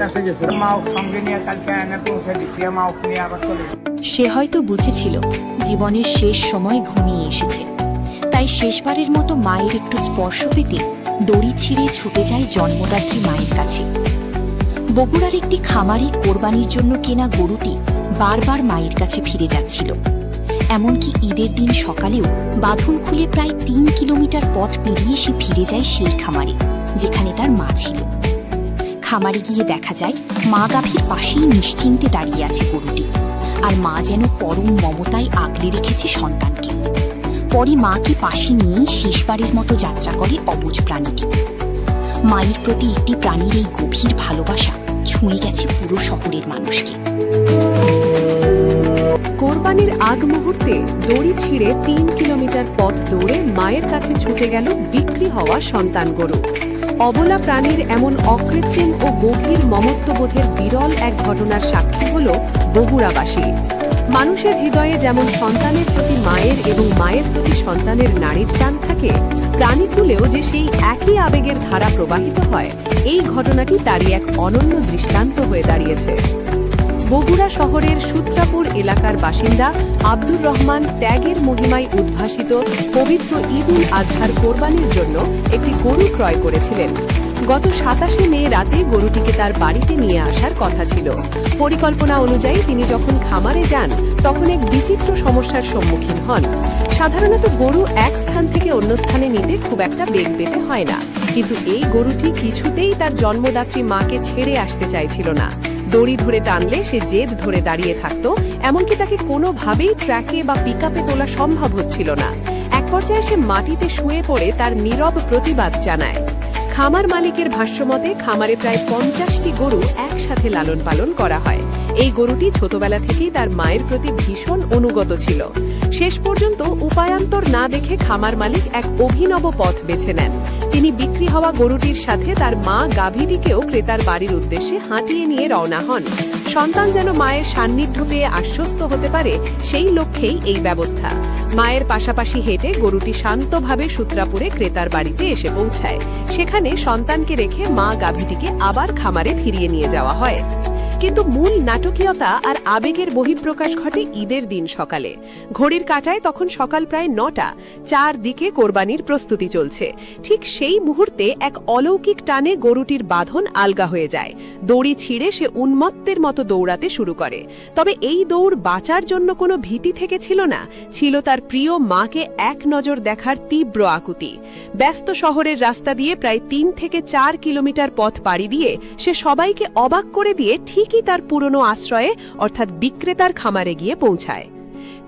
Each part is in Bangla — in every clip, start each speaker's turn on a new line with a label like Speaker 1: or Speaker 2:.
Speaker 1: কাছে গেছে, মা সঙ্গে নিয়ে কালকে এনে পৌঁছে দিচ্ছি, মা নিয়ে আবার চলে গেছে।
Speaker 2: সে হয়তো বুঝেছিল জীবনের শেষ সময় ঘনিয়ে এসেছে, তাই শেষবারের মতো মায়ের একটু স্পর্শ পেতে দড়ি ছিঁড়ে ছুটে যায় জন্মদাত্রী মায়ের কাছে। বগুড়ার একটি খামারে কোরবানির জন্য কেনা গরুটি বারবার মায়ের কাছে ফিরে যাচ্ছিল। এমনকি ঈদের দিন সকালেও বাঁধন খুলে প্রায় ৩ কিলোমিটার পথ পেরিয়ে সে ফিরে যায় সেই খামারে যেখানে তার মা ছিল। খামারে গিয়ে দেখা যায় মা গাভীর পাশেই নিশ্চিন্তে দাঁড়িয়ে আছে গরুটি, আর মা যেন পরম মমতায় আগলে রেখেছে সন্তানকে। পরে মাকে পাশে নিয়ে শেষবারের মতো যাত্রা করে অবুঝ প্রাণীটি। মায়ের প্রতি একটি প্রাণীর এই গভীর ভালোবাসা ছুঁয়ে গেছে পুরো শহরের মানুষকে।
Speaker 3: কোরবানির আগ মুহূর্তে দড়ি ছিঁড়ে ৩ কিলোমিটার পথ দৌড়ে মায়ের কাছে ছুটে গেল বিক্রি হওয়া সন্তান গরু। অবলা প্রাণীর এমন অকৃত্রিম ও গভীর মমত্ববোধের বিরল এক ঘটনার সাক্ষী হল বগুড়াবাসী। মানুষের হৃদয়ে যেমন সন্তানের প্রতি মায়ের এবং মায়ের প্রতি সন্তানের নারীর টান থাকে, প্রাণীকুলেও যে সেই একই আবেগের ধারা প্রবাহিত হয়, এই ঘটনাটি তারই এক অনন্য দৃষ্টান্ত হয়ে দাঁড়িয়েছে। বগুড়া শহরের সূত্রাপুর এলাকার বাসিন্দা আব্দুর রহমান ত্যাগের মহিমায় উদ্ভাসিত পবিত্র ঈদ উল আজহার কোরবানির জন্য একটি গরু ক্রয় করেছিলেন। গত ২৭শে মে রাতে গরুটিকে তার বাড়িতে নিয়ে আসার কথা ছিল। পরিকল্পনা অনুযায়ী তিনি যখন খামারে যান তখন এক বিচিত্র সমস্যার সম্মুখীন হন। সাধারণত গরু এক স্থান থেকে অন্য স্থানে নিতে খুব একটা বেগ পেতে হয় না, কিন্তু এই গরুটি কিছুতেই তার জন্মদাত্রী মাকে ছেড়ে আসতে চাইছিল না। দড়ি ধরে টানলে সে জেদ ধরে দাঁড়িয়ে থাকত, এমনকি তাকে কোনোভাবেই ট্র্যাকে বা পিকআপে তোলা সম্ভব হচ্ছিল না। এক পর্যায়ে সে মাটিতে শুয়ে পড়ে তার নীরব প্রতিবাদ জানায়। খামার মালিকের ভাষ্যমতে খামারে প্রায় ৫০টি গরু একসাথে লালন পালন করা হয়। এই গরুটি ছোটবেলা থেকেই তার মায়ের প্রতি ভীষণ অনুগত ছিল। শেষ পর্যন্ত উপায়ান্তর না দেখে খামার মালিক এক অভিনব পথ বেছে নেন। তিনি বিক্রি হওয়া গরুটির সাথে তার মা গাভীটিকেও ক্রেতার বাড়ির উদ্দেশ্যে হাঁটিয়ে নিয়ে রওনা হন। সন্তান যেন মায়ের সান্নিধ্য পেয়ে আশ্বস্ত হতে পারে, সেই লক্ষ্যেই এই ব্যবস্থা। মায়ের পাশাপাশি হেঁটে গরুটি শান্তভাবে সূত্রাপুরে ক্রেতার বাড়িতে এসে পৌঁছায়। সেখানে সন্তানকে রেখে মা গাভীটিকে আবার খামারে ফিরিয়ে নিয়ে যাওয়া হয়। কিন্তু মূল নাটকীয়তা আর আবেগের বহিঃপ্রকাশ ঘটে ঈদের দিন সকালে। ঘড়ির কাঁটায় তখন সকাল প্রায় ৯টা। চারদিকে কোরবানির প্রস্তুতি চলছে। ঠিক সেই মুহূর্তে এক অলৌকিক টানে গরুটির বাঁধন আলগা হয়ে যায়। দড়ি ছিঁড়ে সে উন্মত্তের মতো দৌড়াতে শুরু করে। তবে এই দৌড় বাঁচার জন্য কোনো ভীতি থেকে ছিল না, ছিল তার প্রিয় মাকে এক নজর দেখার তীব্র আকুতি। ব্যস্ত শহরের রাস্তা দিয়ে প্রায় ৩ থেকে ৪ কিলোমিটার পথ পাড়ি দিয়ে সে সবাইকে অবাক করে দিয়ে ঠিকই তার পুরনো আশ্রয়ে অর্থাৎ বিক্রেতার খামারে গিয়ে পৌঁছায়।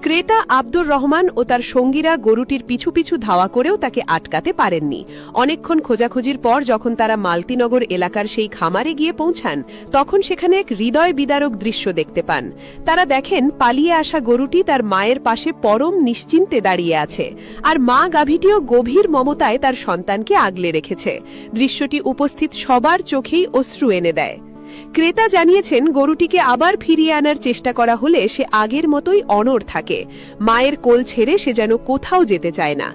Speaker 3: ক্রেতা আব্দুর রহমান ও তার সঙ্গীরা গরুটির পিছু পিছু ধাওয়া করেও তাকে আটকাতে পারেননি। অনেকক্ষণ খোঁজাখুঁজির পর যখন তারা মালতীনগর এলাকার সেই খামারে গিয়ে পৌঁছান, তখন সেখানে এক হৃদয় বিদারক দৃশ্য দেখতে পান। তারা দেখেন পালিয়ে আসা গরুটি তার মায়ের পাশে পরম নিশ্চিন্তে দাঁড়িয়ে আছে, আর মা গাভীটিও গভীর মমতায় তার সন্তানকে আগলে রেখেছে। দৃশ্যটি উপস্থিত সবার চোখেই অশ্রু এনে দেয়। ক্রেতা জানিয়েছেন গরুটিকে আবার ফিরিয়ে আনার চেষ্টা করা হলে সে আগের মতোই অনড় থাকে। মায়ের কোল ছেড়ে সে যেন কোথাও যেতে চায় না।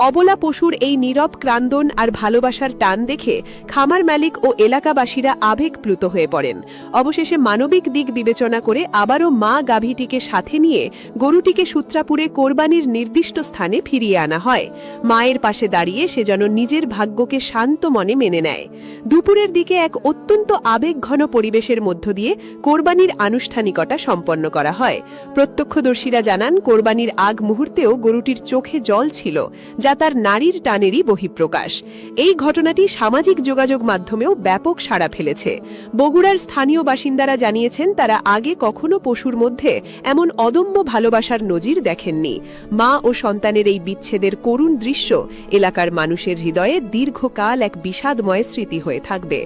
Speaker 3: অবলা পশুর এই নীরব ক্রান্দন আর ভালোবাসার টান দেখে খামার মালিক ও এলাকাবাসীরা আবেগপ্লুত হয়ে পড়েন। অবশেষে মানবিক দিক বিবেচনা করে আবারও মা গাভীটিকে সাথে নিয়ে গরুটিকে সূত্রাপুরে কোরবানির নির্দিষ্ট স্থানে ফিরিয়ে আনা হয়। মায়ের পাশে দাঁড়িয়ে সে যেন নিজের ভাগ্যকে শান্ত মনে মেনে নেয়। দুপুরের দিকে এক অত্যন্ত আবেগঘন পরিবেশের মধ্য দিয়ে কোরবানির আনুষ্ঠানিকতা সম্পন্ন করা হয়। প্রত্যক্ষদর্শীরা জানান কোরবানির আগ মুহূর্তেও গরুটির চোখে জল ছিল, যা তার নারীর টানেরই বহিঃপ্রকাশ। এই ঘটনাটি সামাজিক যোগাযোগ মাধ্যমেও ব্যাপক সাড়া ফেলেছে। বগুড়ার স্থানীয় বাসিন্দারা জানিয়েছেন তারা আগে কখনো পশুর মধ্যে এমন অদম্য ভালোবাসার নজির দেখেননি। মা ও সন্তানের এই বিচ্ছেদের করুণ দৃশ্য এলাকার মানুষের হৃদয়ে দীর্ঘকাল এক বিষাদময় স্মৃতি হয়ে থাকবে।